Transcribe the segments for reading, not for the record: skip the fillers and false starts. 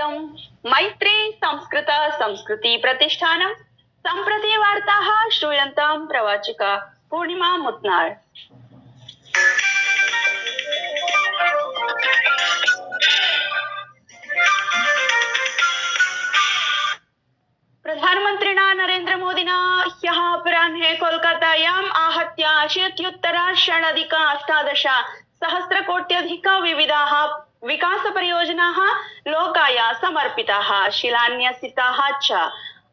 इदं मैत्री संस्कृत संस्कृति प्रतिष्ठानं सम्प्रति वार्ताः श्रूयन्तां प्रवाचिका पूर्णिमा मुत्नाळ। प्रधानमन्त्रिणा नरेन्द्र मोदिना ह्यः अपराह्ने कोलकातायाम् आहत्य 80,818 विविधाः विकासपरियोजनाः लोकाय समर्पिताः शिलान्यासिताः च।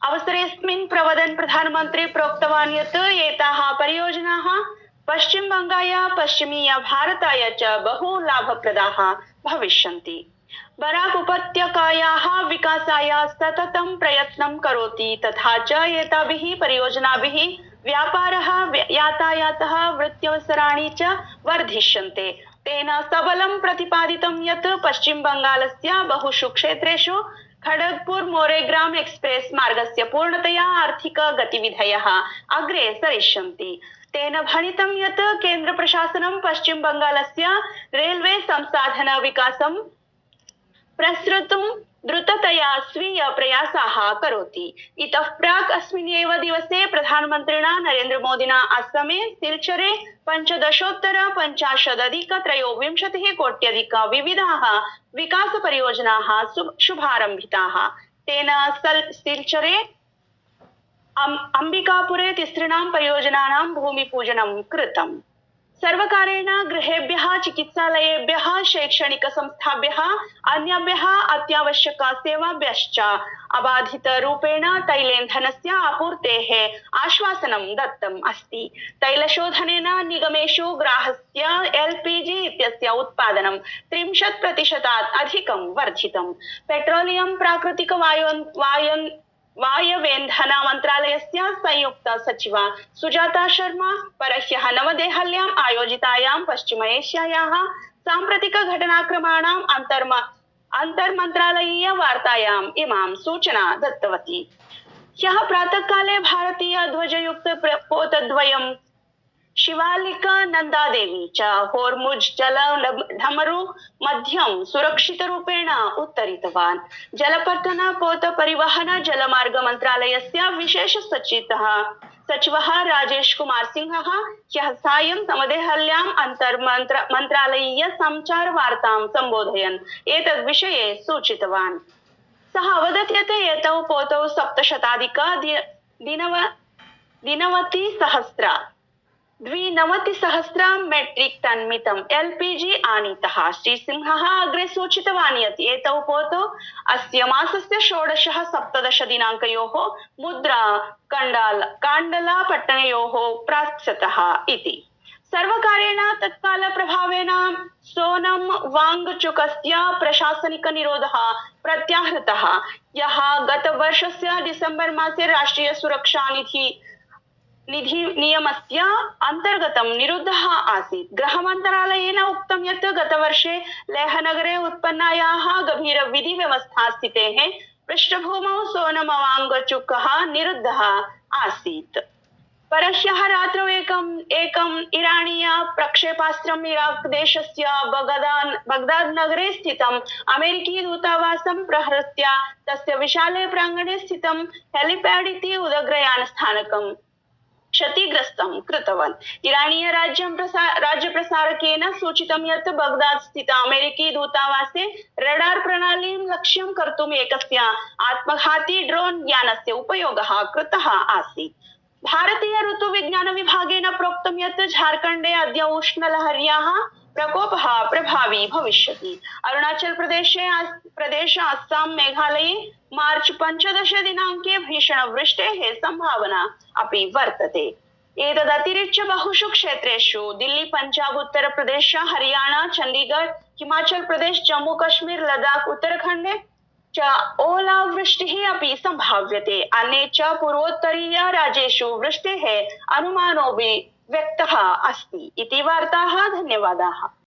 अवसरेऽस्मिन् प्रवदन् प्रधानमन्त्री प्रोक्तवान् यत् एताः परियोजनाः पश्चिमबङ्गाय पश्चिमीय भारताय च बहु लाभप्रदाः भविष्यन्ति। बराक उपत्यकायाः विकासाय सततं प्रयत्नं करोति तथा च एताभिः परियोजनाभिः व्यापारः यातायातः वृत्त्यवसराणि च वर्धिष्यन्ते। तेन सबलं प्रतिपादितं यत् पश्चिम बंगालस्य बहुषु क्षेत्रेषु खड़गपुर मोरेग्राम एक्सप्रेस मार्गस्य पूर्णतया आर्थिक गतिविधयः अग्रे सरिष्यन्ति। तेन भणितं यत् केन्द्र प्रशासनं पश्चिम बंगालस्य रेलवे संसाधन विकासं प्रसृतुं द्रुततया स्वीय प्रयासाः करोति। इतः प्राक् अस्मिन्नेव दिवसे प्रधानमन्त्रिणा नरेन्द्र मोदिना असमे सिलचरे 15,50,अधिक-23 कोट्यधिक विविधाः विकासपरियोजनाः शुभारम्भिताः। तेन सिलचरे अंबिकापुरे तिसृणां परियोजनानां भूमिपूजनं कृतम्। सर्वकारेण गृहेभ्यः चिकित्सालयेभ्यः शैक्षणिकसंस्थाभ्यः अन्यभ्यः अत्यावश्यक सेवाभ्यश्च अबाधितरूपेण तैलेन्धनस्य आपूर्तेः आश्वासनं दत्तम् अस्ति। तैलशोधनेन निगमेषु ग्राहस्य LPG इत्यस्य उत्पादनं 30% अधिकं वर्धितम्। पेट्रोलियम प्राकृतिक वायवेन्धन मन्त्रालयस्य संयुक्त सचिवा सुजाता शर्मा परह्यः नवदेहल्याम् आयोजितायां पश्चिम एशियायाः साम्प्रतिक घटनाक्रमाणाम् अंतर्मन्त्रालयीय वार्तायाम् इमां सूचना दत्तवती। ह्यः प्रातःकाले भारतीय ध्वजयुक्त पोतद्वयं शिवालिक नन्दादेवी च होर्मुज जलढमरु मध्यम सुरक्षितरूपेण उत्तरितवान्। जलपत्तन पोत परिवहन जलमार्ग मन्त्रालयस्य विशेष सचिवः राजेश कुमार सिंहः ह्यः सायं नवदेहल्याम् अंतर्मन्त्रालयीय संचार वार्तां सम्बोधयन् एतद्विषये सूचितवान्। सः अवदत् यत् एतौ पोतौ 290,000 मेट्रिक टन मितं LPG आनीतः। श्रीसिंहः अग्रे सूचितवान् यत् एतौ पोतौ अस्य मासस्य 16-17 दिनाङ्कयोः मुद्रा काण्डलापट्टणयोः प्राप्स्यतः इति। सर्वकारेण तत्काल प्रभावेन सोनम वांगचुकस्य प्रशासनिक निरोधः प्रत्याहृतः, यः गतवर्षस्य डिसेम्बर मासे राष्ट्रिय सुरक्षा निधि नियमस्य अंतर्गतं निरुद्धः आसीत्। गृहमन्त्रालयेन उक्तं यत् गतवर्षे लेहनगरे उत्पन्नायाः गभीर विधि व्यवस्था स्थितेः पृष्ठभूमौ सोनम वांगचुकः निरुद्धः आसीत्। परह्यः रात्रौ एकम् इरानीय प्रक्षेपास्त्रम् इराक देशस्य बगदाद नगरे स्थितम् अमेरिकी दूतावासं प्रहृत्य तस्य विशाले प्राङ्गणे स्थितं हेलिपैड इति उदग्रयान स्थानकं क्षतिग्रस्तं कृतवान्। इरानीय राज्यप्रसारकेन सूचितं यत् बगदाद स्थित अमेरिकी दूतावासे रडार प्रणालीं लक्ष्यं कर्तुम् एकस्य आत्मघाती ड्रोन यानस्य उपयोगः कृतः आसीत्। भारतीय ऋतुविज्ञान विभागेन प्रोक्तं यत् झारखण्डे अद्य उष्णलहर्याः प्रकोपः प्रभावी भविष्यति। अरुणाचल प्रदेश अस्सां मेघालये मार्च 15 दिनाङ्के भीषणवृष्टेः संभावना अपि वर्तते। एतदतिरिच्य बहुषु क्षेत्रेषु दिल्ली पंजाब उत्तर प्रदेश हरियाणा चंडीगढ़ हिमाचल प्रदेश जम्मू कश्मीर लद्दाख उत्तराखण्डे च ओलावृष्टिः अपि संभाव्यते। अन्ये च पूर्वोत्तरीय राज्येषु वृष्टेः अनुमानोऽपि व्यक्तः अस्ति इति वार्ताः। धन्यवादाः।